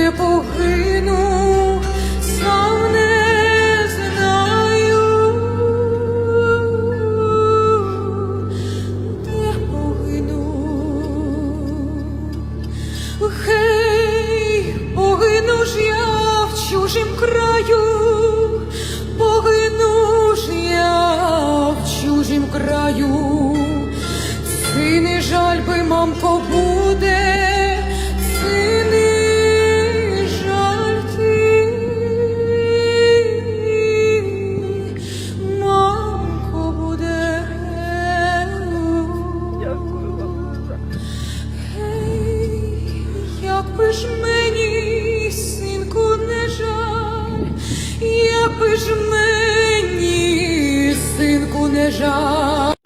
де погину, сам не знаю, де погину. Гей, погину ж я в чужім краю, погину ж я в чужім краю. Сини, жаль би, мамко, буде, сини, жаль ти, мамко, буде. Дякую вам. Гей, якби ж мені, синку, не жаль, якби ж мені, синку, не жаль.